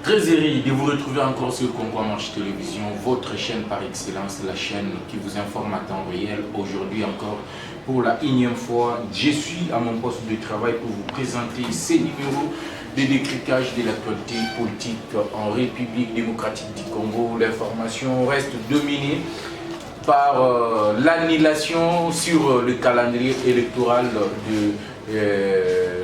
Très heureux de vous retrouver encore sur Congo Marche Télévision, votre chaîne par excellence, la chaîne qui vous informe à temps réel. Aujourd'hui encore, pour la énième fois, je suis à mon poste de travail pour vous présenter ces numéros de décryptage de l'actualité politique en République démocratique du Congo. L'information reste dominée par l'annulation sur le calendrier électoral de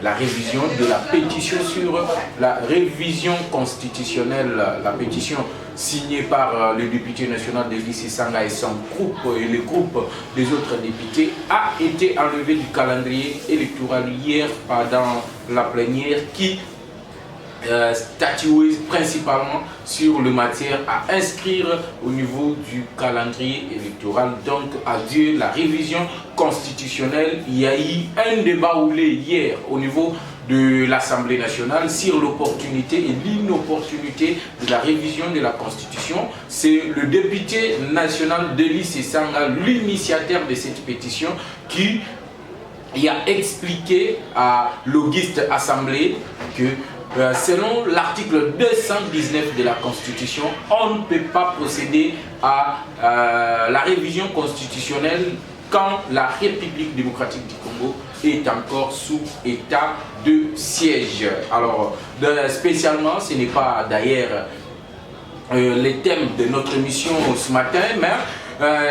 la révision de la pétition sur la révision constitutionnelle, la pétition signée par le député national de Sanga et son groupe et le groupe des autres députés a été enlevée du calendrier électoral hier pendant la plénière qui statuer principalement sur le matière à inscrire au niveau du calendrier électoral. Donc, adieu la révision constitutionnelle. Il y a eu un débat houlé hier au niveau de l'Assemblée nationale sur l'opportunité et l'inopportunité de la révision de la Constitution. C'est le député national Delis Sanga, l'initiateur de cette pétition, qui a expliqué à l'Auguste Assemblée que selon l'article 219 de la Constitution, on ne peut pas procéder à la révision constitutionnelle quand la République démocratique du Congo est encore sous état de siège. Alors, spécialement, ce n'est pas d'ailleurs le thème de notre émission ce matin, mais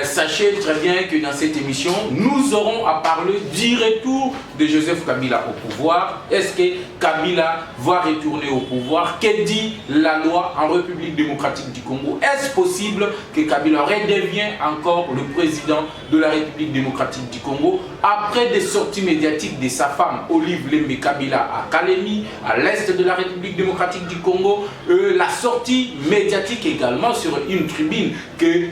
sachez très bien que dans cette émission, nous aurons à parler du retour de Joseph Kabila au pouvoir. Est-ce que Kabila va retourner au pouvoir? Que dit la loi en République démocratique du Congo? Est-ce possible que Kabila redevienne encore le président de la République démocratique du Congo après des sorties médiatiques de sa femme Olive Lembe Kabila à Kalemi, à l'est de la République démocratique du Congo, la sortie médiatique également sur une tribune que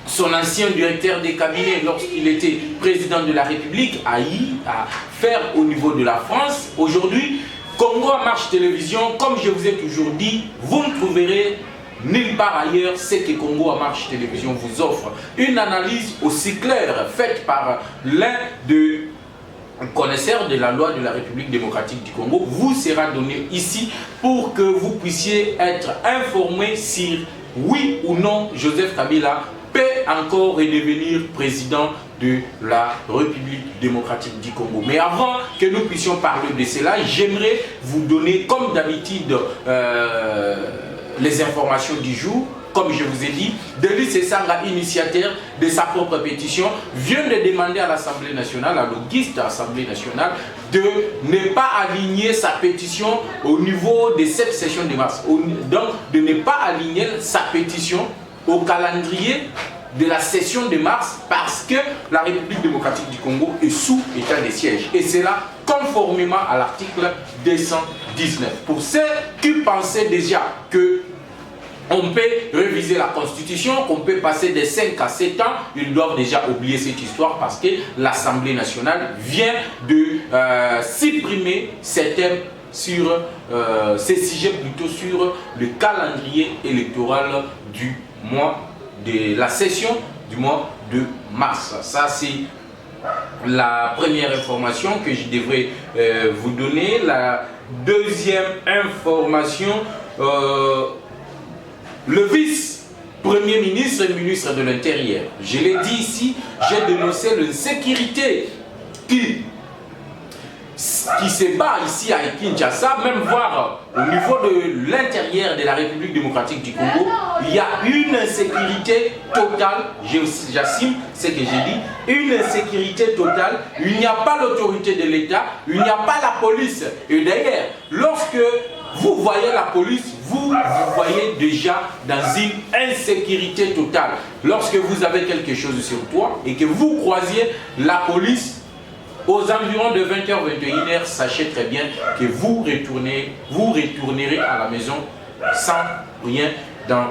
son ancien directeur des cabinets, lorsqu'il était président de la République, a eu à faire au niveau de la France. Aujourd'hui, Congo Marche Télévision, comme je vous ai toujours dit, vous ne trouverez nulle part ailleurs ce que Congo Marche Télévision vous offre. Une analyse aussi claire faite par l'un de connaisseurs de la loi de la République démocratique du Congo vous sera donnée ici pour que vous puissiez être informés sur oui ou non Joseph Kabila peut encore redevenir président de la République démocratique du Congo. Mais avant que nous puissions parler de cela, j'aimerais vous donner, comme d'habitude, les informations du jour. Comme je vous ai dit, Delis Sanga, initiateur de sa propre pétition, vient de demander à l'Assemblée nationale, à l'Auguste Assemblée nationale, de ne pas aligner sa pétition au niveau de cette session de mars. Donc, de ne pas aligner sa pétition au calendrier de la session de mars parce que la République démocratique du Congo est sous état de siège. Et c'est là conformément à l'article 219. Pour ceux qui pensaient déjà que on peut réviser la Constitution, qu'on peut passer de 5 à 7 ans, ils doivent déjà oublier cette histoire parce que l'Assemblée nationale vient de supprimer ces thèmes sur ces sujets plutôt sur le calendrier électoral du mois de la session du mois de mars. Ça c'est la première information que je devrais vous donner. La deuxième information, le vice-premier ministre et ministre de l'Intérieur, je l'ai dit ici, j'ai dénoncé l'insécurité qui se bat ici à Kinshasa, même voir au niveau de l'intérieur de la République démocratique du Congo, il y a une insécurité totale, j'assume ce que j'ai dit, une insécurité totale, il n'y a pas l'autorité de l'État, il n'y a pas la police. Et d'ailleurs, lorsque vous voyez la police, vous voyez déjà dans une insécurité totale. Lorsque vous avez quelque chose sur toi et que vous croisiez la police, aux environs de 20h, 21h, sachez très bien que vous retournerez à la maison sans rien dans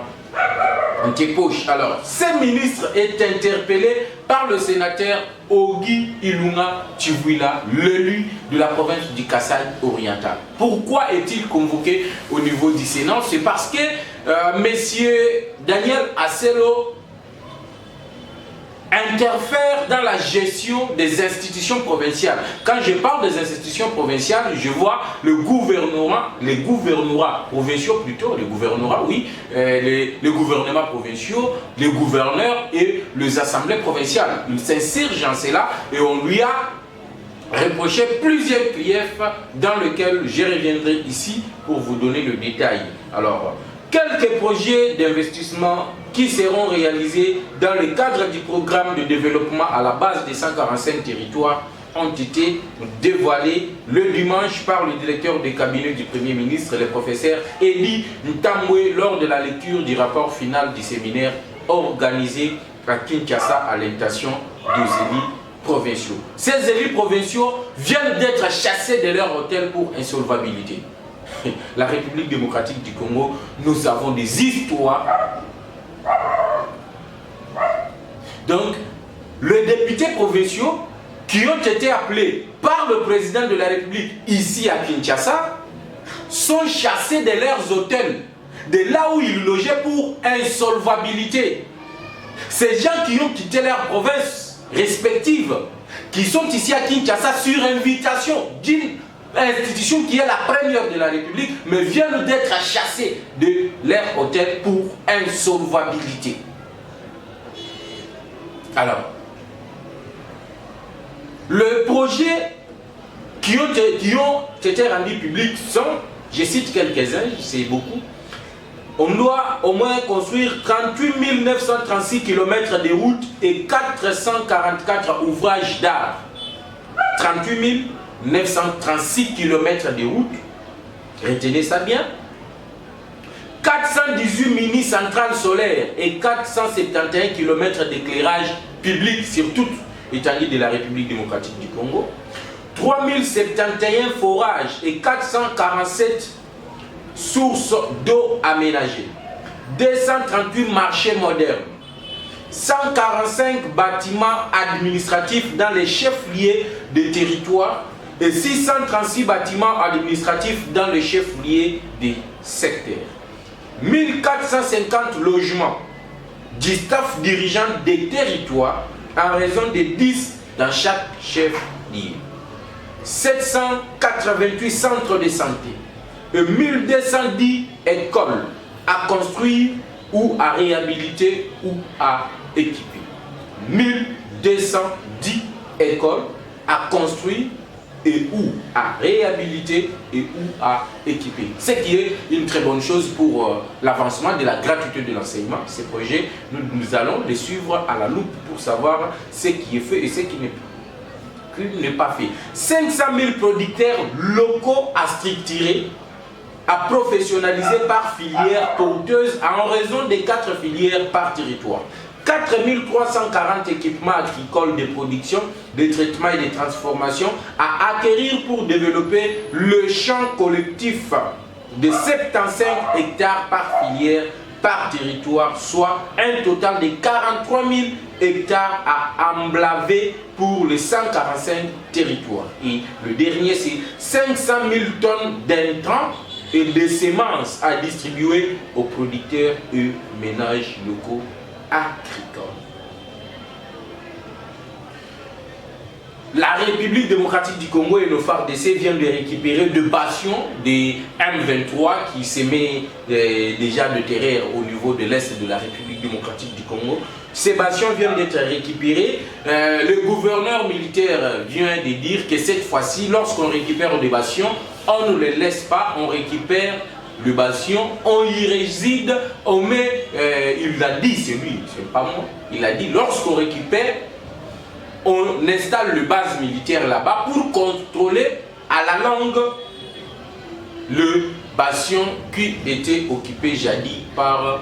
tes poches. Alors, ce ministre est interpellé par le sénateur Ogi Ilunga Chivuila, l'élu de la province du Kasaï oriental. Pourquoi est-il convoqué au niveau du Sénat? C'est parce que monsieur Daniel Asselo interfèrent dans la gestion des institutions provinciales. Quand je parle des institutions provinciales, je vois les gouvernements provinciaux plutôt, les gouvernements, oui, les gouvernements provinciaux, les gouverneurs et les assemblées provinciales. Il s'insurge en cela et on lui a reproché plusieurs griefs dans lesquels je reviendrai ici pour vous donner le détail. Alors, quelques projets d'investissement qui seront réalisés dans le cadre du programme de développement à la base des 145 territoires ont été dévoilés le dimanche par le directeur de cabinet du Premier ministre, le professeur Eli Ntambwe, lors de la lecture du rapport final du séminaire organisé à Kinshasa à l'invitation des élus provinciaux. Ces élus provinciaux viennent d'être chassés de leur hôtel pour insolvabilité. La République démocratique du Congo, nous avons des histoires. Donc, les députés provinciaux qui ont été appelés par le président de la République ici à Kinshasa sont chassés de leurs hôtels, de là où ils logeaient pour insolvabilité. Ces gens qui ont quitté leurs provinces respectives, qui sont ici à Kinshasa sur invitation d'une institution qui est la première de la République, mais viennent d'être chassés de leur hôtel pour insolvabilité. Alors, les projets qui ont été rendus publics sont, je cite quelques-uns, c'est beaucoup. On doit au moins construire 38 936 km de routes et 444 ouvrages d'art. 38 936 km de routes, retenez ça bien. 418 mini-centrales solaires et 471 km d'éclairage public sur toute l'étendue de la République démocratique du Congo. 3071 forages et 447 sources d'eau aménagées. 238 marchés modernes. 145 bâtiments administratifs dans les chefs-lieux des territoires et 636 bâtiments administratifs dans les chefs-lieux des secteurs. 1450 logements du staff dirigeant des territoires en raison de 10 dans chaque chef-lieu. 788 centres de santé et 1210 écoles à construire ou à réhabiliter ou à équiper. 1210 écoles à construire et ou à réhabiliter et ou à équiper. Ce qui est une très bonne chose pour l'avancement de la gratuité de l'enseignement. Ces projets, nous allons les suivre à la loupe pour savoir ce qui est fait et ce qui n'est pas fait. 500 000 producteurs locaux à structurer, à professionnaliser par filière porteuse en raison des 4 filières par territoire. 4 340 équipements agricoles de production, de traitement et de transformation à acquérir pour développer le champ collectif de 75 hectares par filière par territoire, soit un total de 43 000 hectares à emblaver pour les 145 territoires. Et le dernier, c'est 500 000 tonnes d'intrants et de semences à distribuer aux producteurs et ménages locaux agricoles. La République démocratique du Congo et le FARDC viennent de récupérer deux bastions des M23 qui s'aimaient déjà de terreur au niveau de l'Est de la République démocratique du Congo. Ces bastions viennent d'être récupérés. Le gouverneur militaire vient de dire que cette fois-ci, lorsqu'on récupère des bastions, on ne les laisse pas, on récupère le bastion, on y réside, on met, il l'a dit, c'est lui, c'est pas moi, il a dit, lorsqu'on récupère, on installe le base militaire là-bas pour contrôler à la longue le bastion qui était occupé jadis par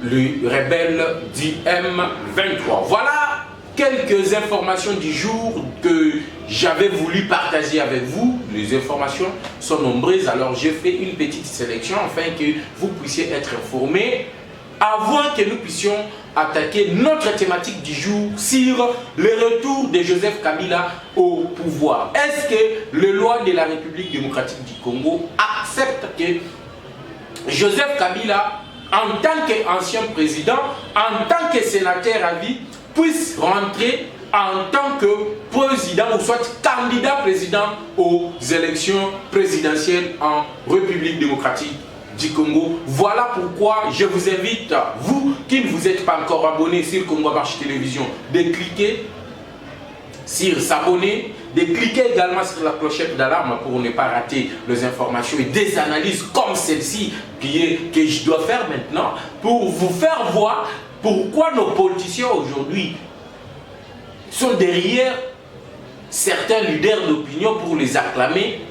le rebelle du M23. Voilà quelques informations du jour que j'avais voulu partager avec vous. Les informations sont nombreuses, alors j'ai fait une petite sélection afin que vous puissiez être informés avant que nous puissions attaquer notre thématique du jour sur le retour de Joseph Kabila au pouvoir. Est-ce que les lois de la République démocratique du Congo acceptent que Joseph Kabila, en tant qu'ancien président, en tant que sénateur à vie, puisse rentrer en tant que président ou soit candidat président aux élections présidentielles en République démocratique du Congo. Voilà pourquoi je vous invite, vous qui ne vous êtes pas encore abonné sur Congo Marche Télévision, de cliquer sur s'abonner, de cliquer également sur la clochette d'alarme pour ne pas rater les informations et des analyses comme celle-ci que je dois faire maintenant pour vous faire voir pourquoi nos politiciens aujourd'hui sont derrière certains leaders d'opinion pour les acclamer,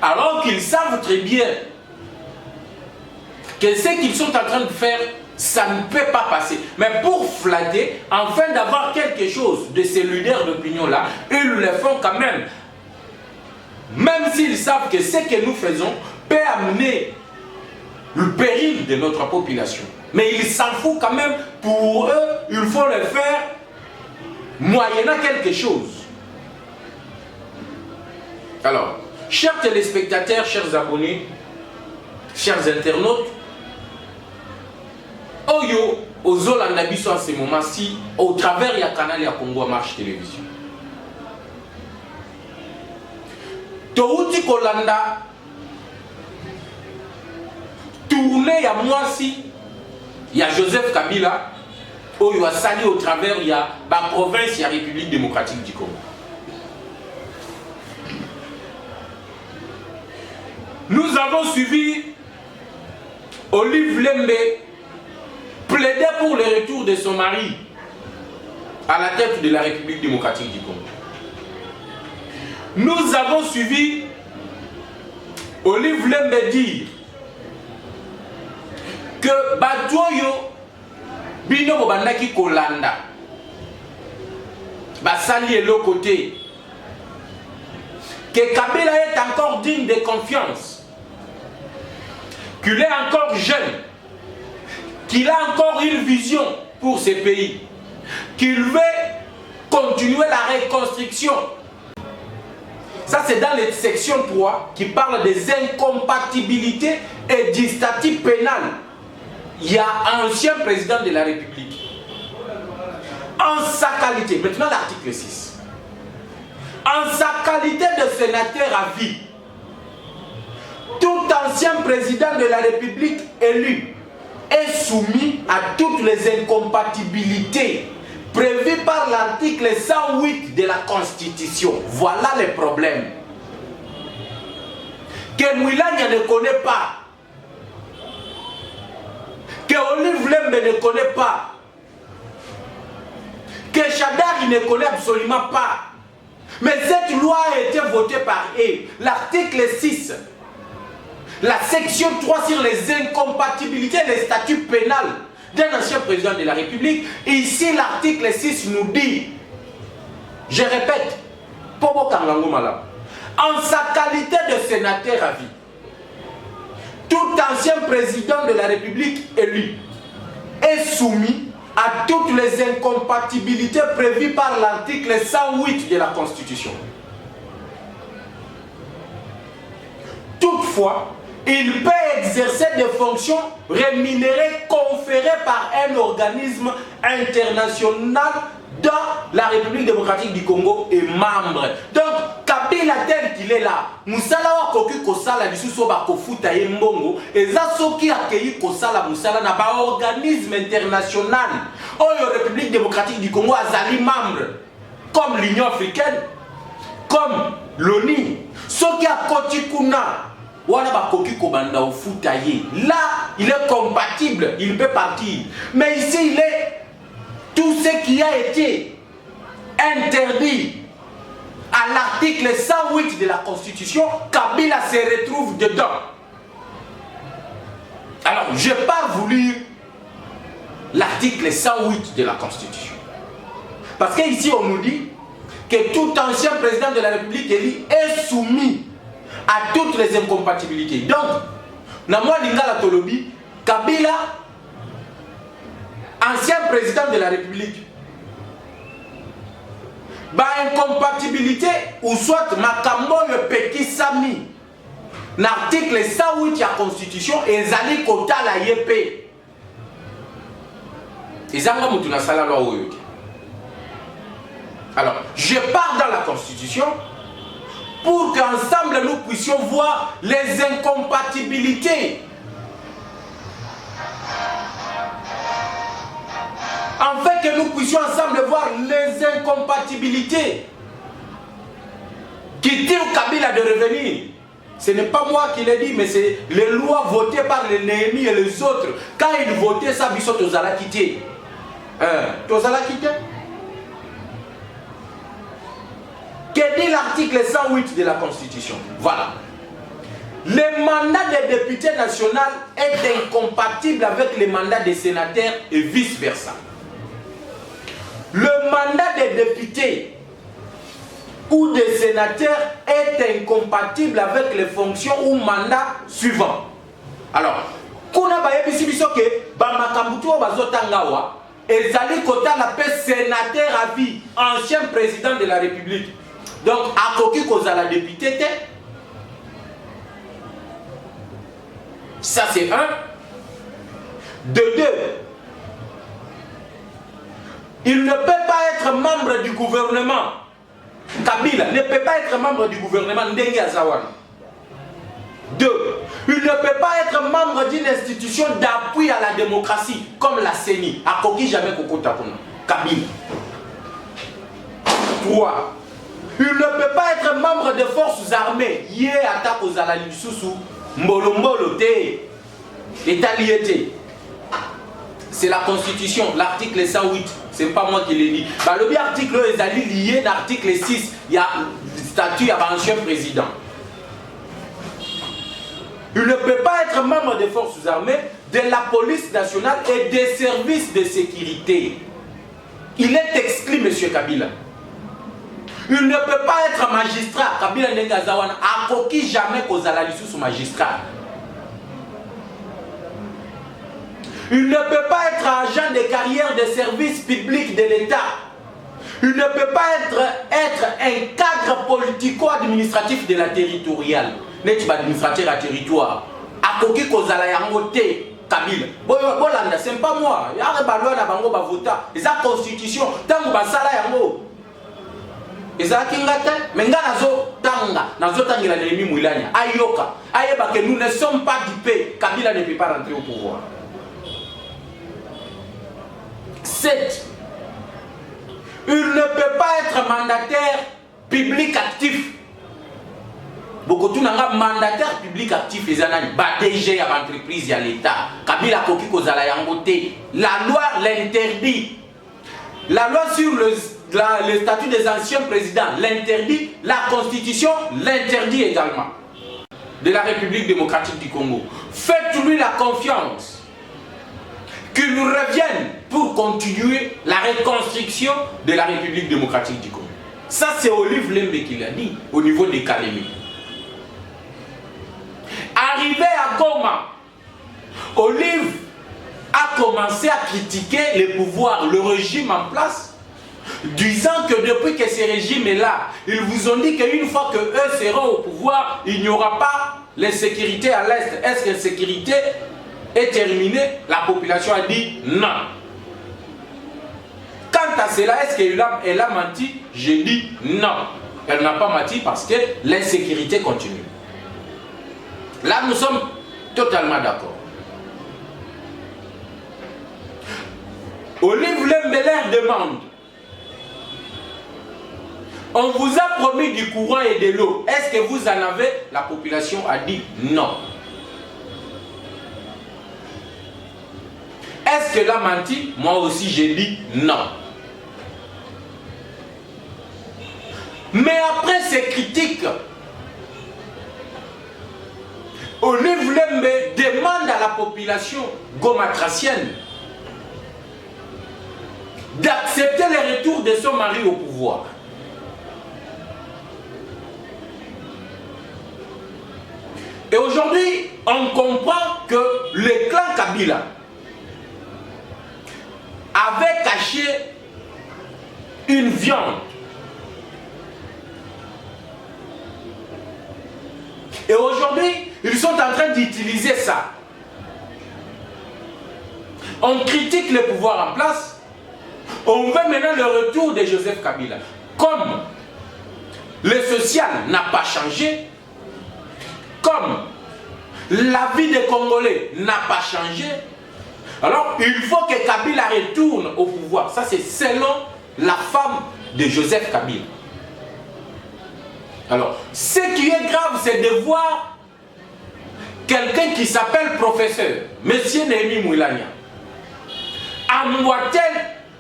alors qu'ils savent très bien que ce qu'ils sont en train de faire, ça ne peut pas passer. Mais pour flatter, afin d'avoir quelque chose de ces leaders d'opinion-là, ils le font quand même. Même s'ils savent que ce que nous faisons peut amener le péril de notre population. Mais ils s'en foutent quand même. Pour eux, il faut le faire moyennant quelque chose. Alors, chers téléspectateurs, chers abonnés, chers internautes, Oyo, aux Olandabiso en ce moment-ci, au travers du canal de Congo Marche Télévision. Touti Kolanda, tourné à moi si, il y a Joseph Kabila, Oyo a sali au travers de la province de la République démocratique du Congo. Nous avons suivi Olive Lembe plaider pour le retour de son mari à la tête de la République démocratique du Congo. Nous avons suivi Olive Lembe dire que Batoyo Bino Bobandaki Kolanda Basali est l'autre côté, que Kabila est encore digne de confiance, qu'il est encore jeune, qu'il a encore une vision pour ce pays, qu'il veut continuer la reconstruction. Ça, c'est dans les sections 3 qui parle des incompatibilités et du statut pénal. Il y a un ancien président de la République. En sa qualité, maintenant l'article 6, en sa qualité de sénateur à vie, tout ancien président de la République élu est soumis à toutes les incompatibilités prévues par l'article 108 de la Constitution. Voilà le problème. Que Mouilania ne connaît pas, que Olive Lembe ne connaît pas, que Chadari ne connaît absolument pas. Mais cette loi a été votée par eux. L'article 6, la section 3 sur les incompatibilités et les statuts pénals d'un ancien président de la République. Ici, l'article 6 nous dit, je répète, Pobo Kangango Malam, en sa qualité de sénateur à vie, tout ancien président de la République élu est soumis à toutes les incompatibilités prévues par l'article 108 de la Constitution. Toutefois, il peut exercer des fonctions rémunérées conférées par un organisme international dans la République démocratique du Congo et membre. Donc, Kabila tel qu'il est là, Moussala wa koki kosala lisusu ba kofuta ye mbongo, eza soki akei kosala Moussala na ba organisme international. Oyo République démocratique du Congo azali membre, comme l'Union africaine, comme l'ONU. Soki akoti kuna wana ba koki kobanda ofuta ye. Là, il est compatible, il peut partir. Mais ici, il est tout ce qui a été interdit à l'article 108 de la Constitution, Kabila se retrouve dedans. Alors, je n'ai pas voulu l'article 108 de la Constitution. Parce qu'ici, on nous dit que tout ancien président de la République élu est soumis à toutes les incompatibilités. Donc, Namwa Lingala Tolobi, Kabila, ancien président de la République, ba incompatibilité ou soit makambo le petit sami l'article 108 de la Constitution et zali kota la yep ezanga mutu na sala loi oyo Alors, je pars dans la Constitution pour qu'ensemble nous puissions voir les incompatibilités. Afin que nous puissions ensemble voir les incompatibilités qui tirent Kabila de revenir. Ce n'est pas moi qui l'ai dit, mais c'est les lois votées par les Néhémie et les autres. Quand ils votaient ça, ils sont aux Alakité. Aux Alakité. Que dit l'article 108 de la Constitution? Voilà. Le mandat des députés nationaux est incompatible avec les mandats des sénateurs et vice-versa. Le mandat des députés ou des sénateurs est incompatible avec les fonctions ou mandats suivants. Alors, kuna bayebisi biso ke bamakambutu bazotangawa ezali kota la paix sénateur à vie, ancien président de la République. Donc, akoki kozala député te. Ça c'est un. De deux, il ne peut pas être membre du gouvernement. Kabila ne peut pas être membre du gouvernement Ndenge Azawana. Deux, il ne peut pas être membre d'une institution d'appui à la démocratie comme la CENI. Akoki jamais Kokota Kuna. Kabila. Trois, il ne peut pas être membre des forces armées. Yé attaque aux Alali Soussou. Mbolo te. État lié. C'est la Constitution, l'article 108. C'est pas moi qui l'ai dit. Bah, le article est lié à l'article 6. Il y a le statut à l'ancien président. Il ne peut pas être membre des forces armées, de la police nationale et des services de sécurité. Il est exclu, M. Kabila. Il ne peut pas être magistrat. Kabila Nengazawana a coquille jamais qu'aux Alalisous sous magistrat. Il ne peut pas être agent de carrière des services publics de l'État. Il ne peut pas être un cadre politico-administratif de la territoriale. N'est-ce pas administrateur à territoire? A coquille qu'aux Alayangoté. Kabila. Bolanda, c'est pas moi. Il y a un ballon à Bango Bavota. Et sa constitution, tant que Basala Yango. Ezaki ngate menga nazo tangila Néhémie Mouilania ayoka ayeba que nous ne sommes pas dupés. Kabila ne peut pas rentrer au pouvoir. 7. Il ne peut pas être mandataire public actif. Beaucoup de mandataire public actif les années DG à l'entreprise à l'État. Kabila koki kozala yangote. La loi l'interdit. La loi sur le statut des anciens présidents l'interdit, la Constitution l'interdit également. De la République démocratique du Congo. Faites-lui la confiance qu'il nous revienne pour continuer la reconstruction de la République démocratique du Congo. Ça c'est Olive Lembe qui l'a dit au niveau des Calémies. Arrivé à Goma, Olive a commencé à critiquer le pouvoir, le régime en place, disant que depuis que ce régime est là, ils vous ont dit qu'une fois qu'eux seront au pouvoir, il n'y aura pas les sécurités à l'Est. Est-ce que la sécurité est terminée? La population a dit non. Quant à cela, est-ce qu'elle a menti? J'ai dit non. Elle n'a pas menti parce que l'insécurité continue. Là, nous sommes totalement d'accord. Olive Lembeler demande: on vous a promis du courant et de l'eau. Est-ce que vous en avez? La population a dit non. Est-ce qu'elle a menti? Moi aussi j'ai dit non. Mais après ces critiques, Olive Lembe demande à la population gomatracienne d'accepter le retour de son mari au pouvoir. Et aujourd'hui, on comprend que le clan Kabila avait caché une viande. Et aujourd'hui, ils sont en train d'utiliser ça. On critique le pouvoir en place. On veut maintenant le retour de Joseph Kabila. le social n'a pas changé, comme la vie des Congolais n'a pas changé, alors il faut que Kabila retourne au pouvoir. Ça, c'est selon la femme de Joseph Kabila. Alors, ce qui est grave, c'est de voir quelqu'un qui s'appelle professeur, Monsieur Néhémie Mouilagna, emboîter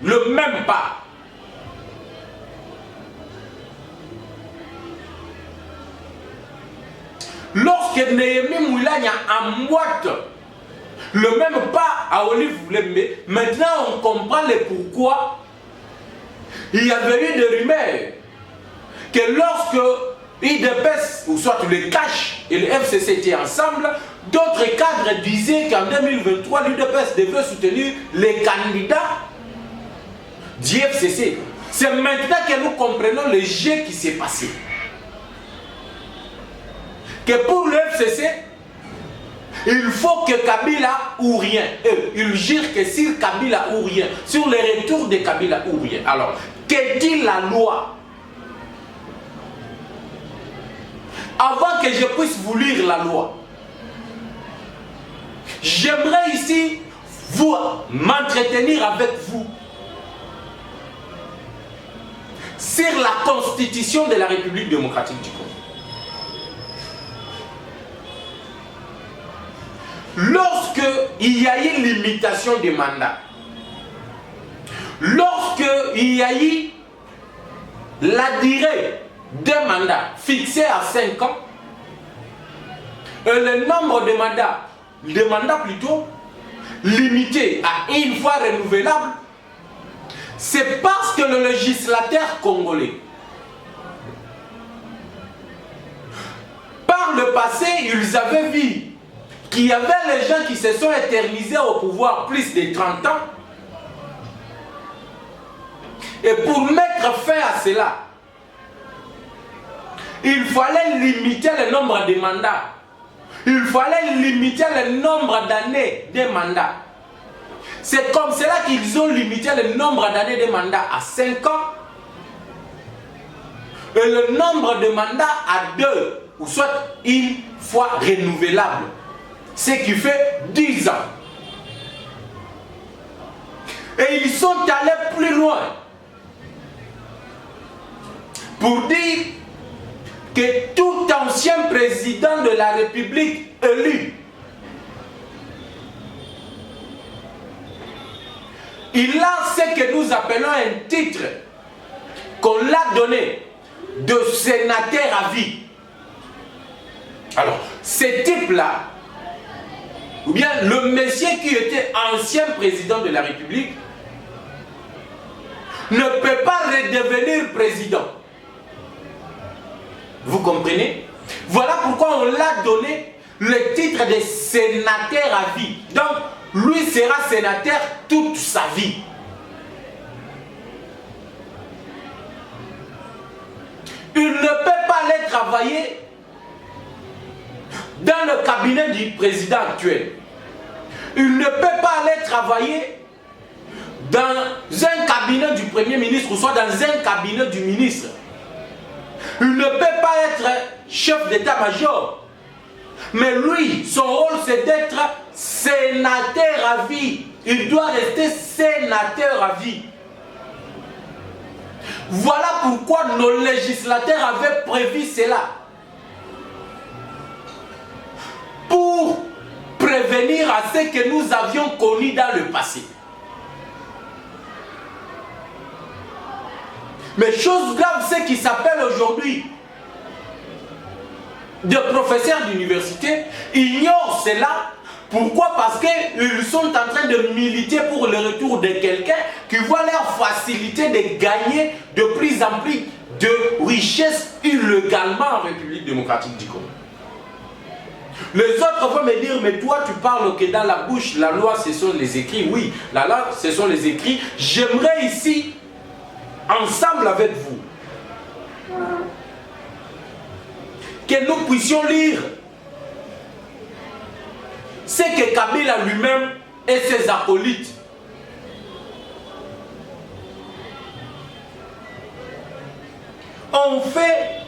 le même pas. Lorsque Néhémie Mouilagna emboîte le même pas à Olive Lembe, maintenant on comprend le pourquoi il y avait eu des rumeurs que lorsque IDPS, ou soit le CACH et le FCC étaient ensemble, d'autres cadres disaient qu'en 2023, l'UDPS devait soutenir les candidats du FCC. C'est maintenant que nous comprenons le jeu qui s'est passé. Que pour le FCC, il faut que Kabila ou rien. Ils jurent que sur Kabila ou rien, sur le retour de Kabila ou rien. Alors, que dit la loi? Avant que je puisse vous lire la loi, j'aimerais ici m'entretenir avec vous sur la constitution de la République démocratique du Congo. Lorsque il y a eu limitation des mandats, lorsque il y a eu la durée des mandats fixés à 5 ans, et le nombre de mandats plutôt, limité à une fois renouvelable, c'est parce que le législateur congolais, par le passé, ils avaient vu qu'il y avait les gens qui se sont éternisés au pouvoir plus de 30 ans. Et pour mettre fin à cela, il fallait limiter le nombre de mandats. Il fallait limiter le nombre d'années de mandats. C'est comme cela qu'ils ont limité le nombre d'années de mandats à 5 ans et le nombre de mandats à 2, ou soit une fois renouvelable. Ce qui fait 10 ans. Et ils sont allés plus loin pour dire que tout ancien président de la République élu, il a ce que nous appelons un titre qu'on l'a donné de sénateur à vie. Alors, ce type-là, ou bien le monsieur qui était ancien président de la République, ne peut pas redevenir président. Vous comprenez? Voilà pourquoi on l'a donné le titre de sénateur à vie. Donc, lui sera sénateur toute sa vie. Il ne peut pas aller travailler dans le cabinet du président actuel. Il ne peut pas aller travailler dans un cabinet du premier ministre ou soit dans un cabinet du ministre. Il ne peut pas être chef d'état-major. Mais lui, son rôle c'est d'être sénateur à vie. Il doit rester sénateur à vie. Voilà pourquoi nos législateurs avaient prévu cela. Pour prévenir à ce que nous avions connu dans le passé. Mais chose grave, ce qui s'appelle aujourd'hui des professeurs d'université ignorent cela. Pourquoi? Parce qu'ils sont en train de militer pour le retour de quelqu'un qui voit leur facilité de gagner de plus en plus de richesses illégalement en République démocratique du Congo. Les autres vont me dire, mais toi tu parles que dans la bouche, la loi ce sont les écrits. Oui, la loi ce sont les écrits. J'aimerais ici, ensemble avec vous, que nous puissions lire ce que Kabila lui-même et ses acolytes ont fait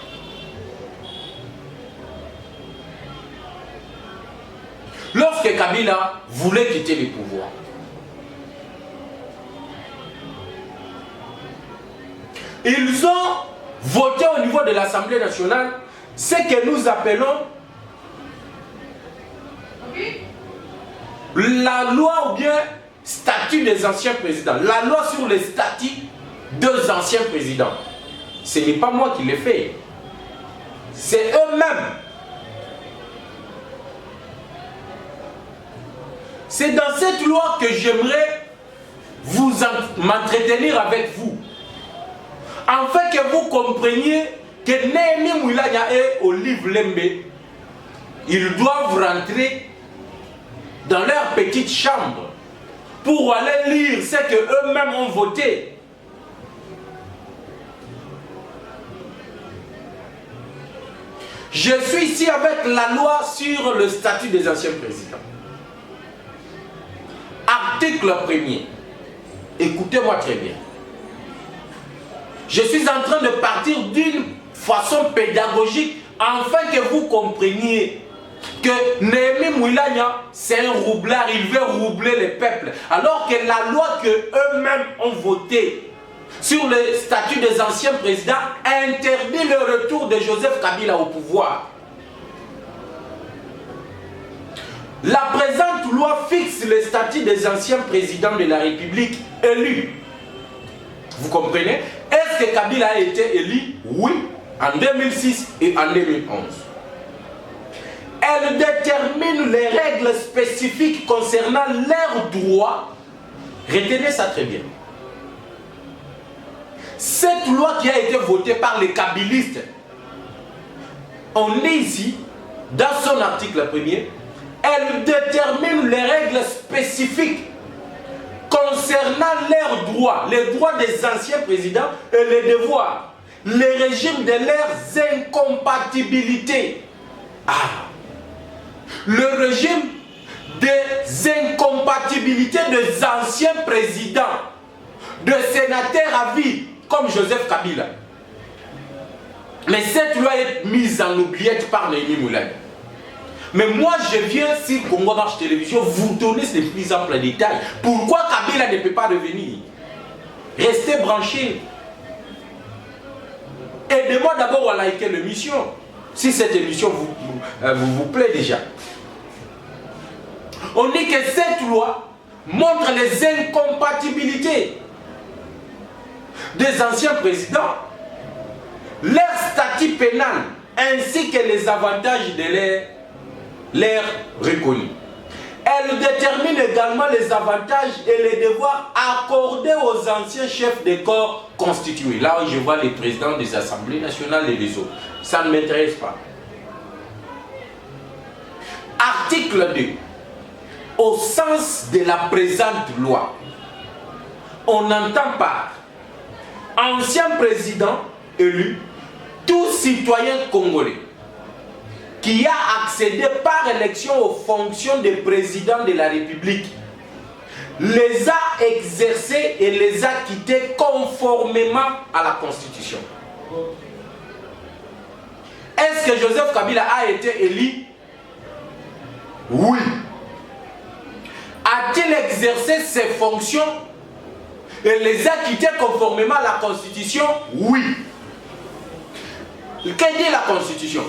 lorsque Kabila voulait quitter le pouvoir. Ils ont voté au niveau de l'Assemblée nationale ce que nous appelons la loi ou bien statut des anciens présidents. La loi sur les statuts des anciens présidents. Ce n'est pas moi qui l'ai fait. C'est eux-mêmes. C'est dans cette loi que j'aimerais m'entretenir avec vous. Afin que vous compreniez que Néhémie Mouilagna et Olive Lembe, ils doivent rentrer dans leur petite chambre pour aller lire ce qu'eux-mêmes ont voté. Je suis ici avec la loi sur le statut des anciens présidents. Article 1er. Écoutez-moi très bien. Je suis en train de partir d'une façon pédagogique afin que vous compreniez que Néhémie Mouilagna, c'est un roublard, il veut roubler les peuples. Alors que la loi qu'eux-mêmes ont votée sur le statut des anciens présidents interdit le retour de Joseph Kabila au pouvoir. La présente loi fixe le statut des anciens présidents de la République élus. Vous comprenez? Est-ce que Kabila a été élu? Oui, en 2006 et en 2011. Elle détermine les règles spécifiques concernant leurs droits. Retenez ça très bien. Cette loi qui a été votée par les kabylistes, on est ici, dans son article 1er, elle détermine les règles spécifiques concernant leurs droits, les droits des anciens présidents et les devoirs, les régimes de leurs incompatibilités. Le régime des incompatibilités des anciens présidents, de sénateurs à vie, comme Joseph Kabila. Mais cette loi est mise en oubliette par Néhémie Mouilagna. Mais moi, je viens sur Congo Marche Télévision vous donner ces plus amples détails. Pourquoi Kabila ne peut pas revenir? Restez branchés. Aidez-moi d'abord à liker l'émission, si cette émission vous plaît déjà. On dit que cette loi montre les incompatibilités des anciens présidents, leur statut pénal, ainsi que les avantages de l'air reconnu. Elle détermine également les avantages et les devoirs accordés aux anciens chefs de corps constitués. Là où je vois les présidents des assemblées nationales et les autres. Ça ne m'intéresse pas. Article 2. Au sens de la présente loi, on entend par ancien président élu tout citoyen congolais qui a accédé par élection aux fonctions de président de la République, les a exercés et les a quittés conformément à la Constitution. Est-ce que Joseph Kabila a été élu? Oui. A-t-il exercé ses fonctions et les a quittés conformément à la Constitution? Oui. Que dit la Constitution?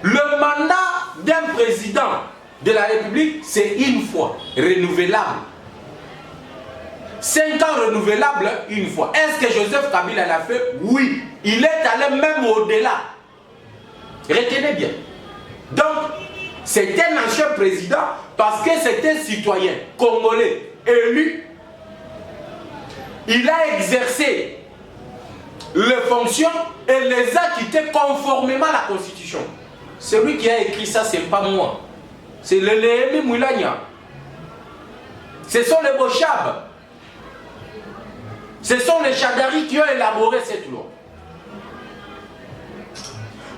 Le mandat d'un président de la République, c'est une fois, renouvelable. 5 ans renouvelables une fois. Est-ce que Joseph Kabila l'a fait? Oui. Il est allé même au-delà. Retenez bien. Donc, c'est un ancien président parce que c'est un citoyen congolais élu. Il a exercé les fonctions et les a quittés conformément à la Constitution. Celui qui a écrit ça, ce n'est pas moi. C'est le Néhémie Mouilagna. Ce sont les Bochab. Ce sont les Chadari qui ont élaboré cette loi.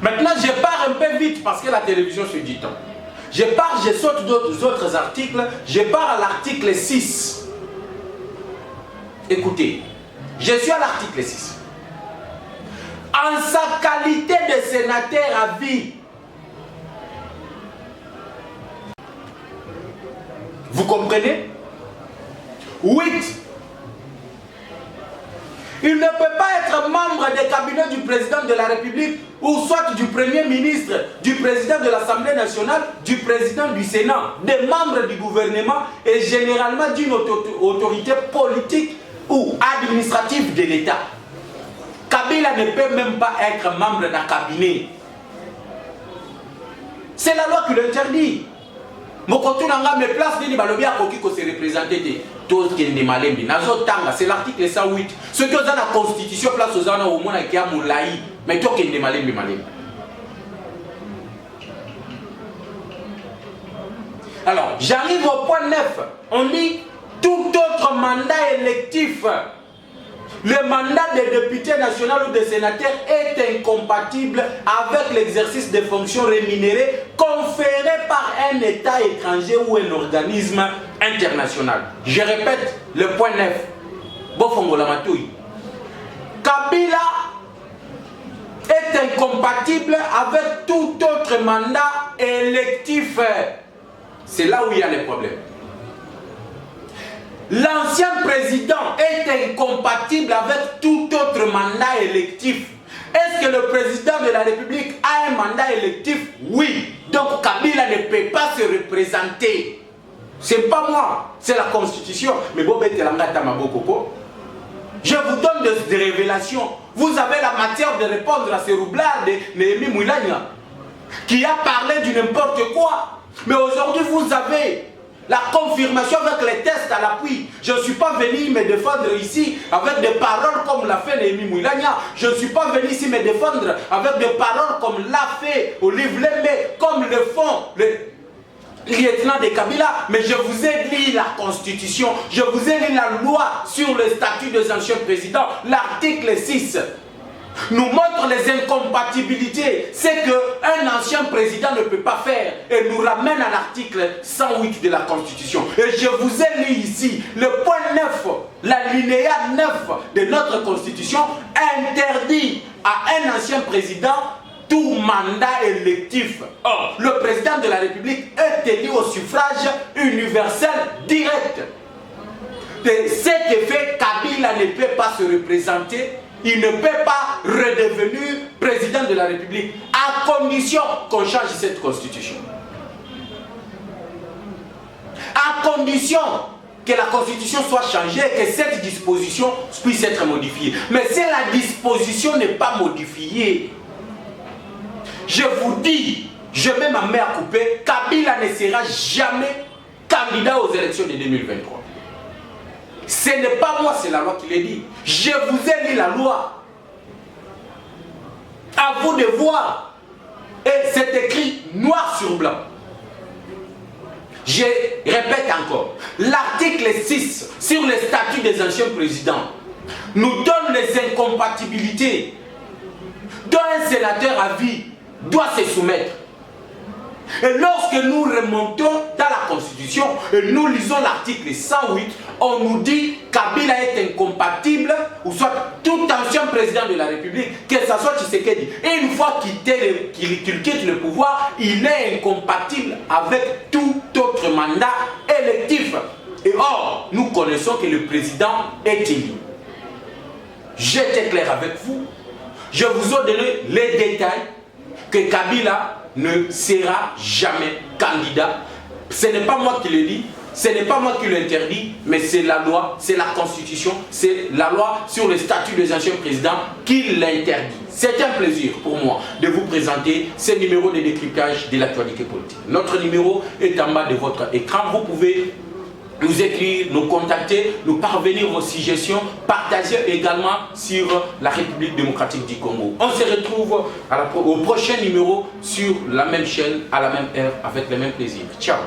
Maintenant, je pars un peu vite parce que la télévision se dit tant. Je saute d'autres articles. Je pars à l'article 6. Écoutez, je suis à l'article 6. En sa qualité de sénateur à vie, Vous comprenez? 8. Il ne peut pas être membre des cabinets du président de la République ou soit du Premier ministre, du président de l'Assemblée nationale, du président du Sénat, des membres du gouvernement et généralement d'une autorité politique ou administrative de l'État. Kabila ne peut même pas être membre d'un cabinet. C'est la loi qui l'interdit. Mokotu nanga me place nini balobi akoki ko se représenter tous kende malembi nazo tanga c'est l'article 108 ce que dans la constitution place aux ana au mona ki a moulayi mais to kende malembi malembi. Alors j'arrive au point 9. On dit tout autre mandat électif. Le mandat des députés nationaux ou des sénateurs est incompatible avec l'exercice des fonctions rémunérées conférées par un État étranger ou un organisme international. Je répète le point 9. Bofongola Matouy. Kabila est incompatible avec tout autre mandat électif. C'est là où il y a les problèmes. L'ancien président est incompatible avec tout autre mandat électif. Est-ce que le président de la République a un mandat électif? Oui. Donc Kabila ne peut pas se représenter. C'est pas moi, c'est la Constitution. Mais je vous donne des révélations. Vous avez la matière de répondre à ce roublard de Néhémie Moulania qui a parlé du n'importe quoi. Mais aujourd'hui, vous avez la confirmation avec les tests à l'appui. Je ne suis pas venu me défendre ici avec des paroles comme l'a fait Néhémie Moulania. Je ne suis pas venu ici me défendre avec des paroles comme l'a fait Olive Lembe, comme le font les lieutenants de Kabila. Mais je vous ai lu la Constitution, je vous ai lu la loi sur le statut des anciens présidents, l'article 6. Nous montre les incompatibilités, c'est qu'un ancien président ne peut pas faire et nous ramène à l'article 108 de la Constitution. Et je vous ai lu ici le point 9, l'alinéa 9 de notre Constitution interdit à un ancien président tout mandat électif. Or, le président de la République est élu au suffrage universel direct. De cet effet, Kabila ne peut pas se représenter. Il ne peut pas redevenir président de la République à condition qu'on change cette constitution. À condition que la constitution soit changée et que cette disposition puisse être modifiée. Mais si la disposition n'est pas modifiée, je vous dis, je mets ma main à couper, Kabila ne sera jamais candidat aux élections de 2023. Ce n'est pas moi, c'est la loi qui l'a dit. Je vous ai lu la loi. À vous de voir. Et c'est écrit noir sur blanc. Je répète encore. L'article 6 sur le statut des anciens présidents nous donne les incompatibilités dont un sénateur à vie doit se soumettre. Et lorsque nous remontons dans la Constitution et nous lisons l'article 108, on nous dit Kabila est incompatible, ou soit tout ancien président de la République, que ce soit Tshisekedi, et une fois qu'il quitte le pouvoir, il est incompatible avec tout autre mandat électif. Et or, nous connaissons que le président est élu. J'étais clair avec vous. Je vous ai donné les détails que Kabila ne sera jamais candidat. Ce n'est pas moi qui le dis, ce n'est pas moi qui l'interdis, mais c'est la loi, c'est la Constitution, c'est la loi sur le statut des anciens présidents qui l'interdit. C'est un plaisir pour moi de vous présenter ce numéro de décryptage de l'actualité politique. Notre numéro est en bas de votre écran. Vous pouvez nous écrire, nous contacter, nous parvenir vos suggestions, partager également sur la République démocratique du Congo. On se retrouve au prochain numéro sur la même chaîne, à la même heure, avec le même plaisir. Ciao.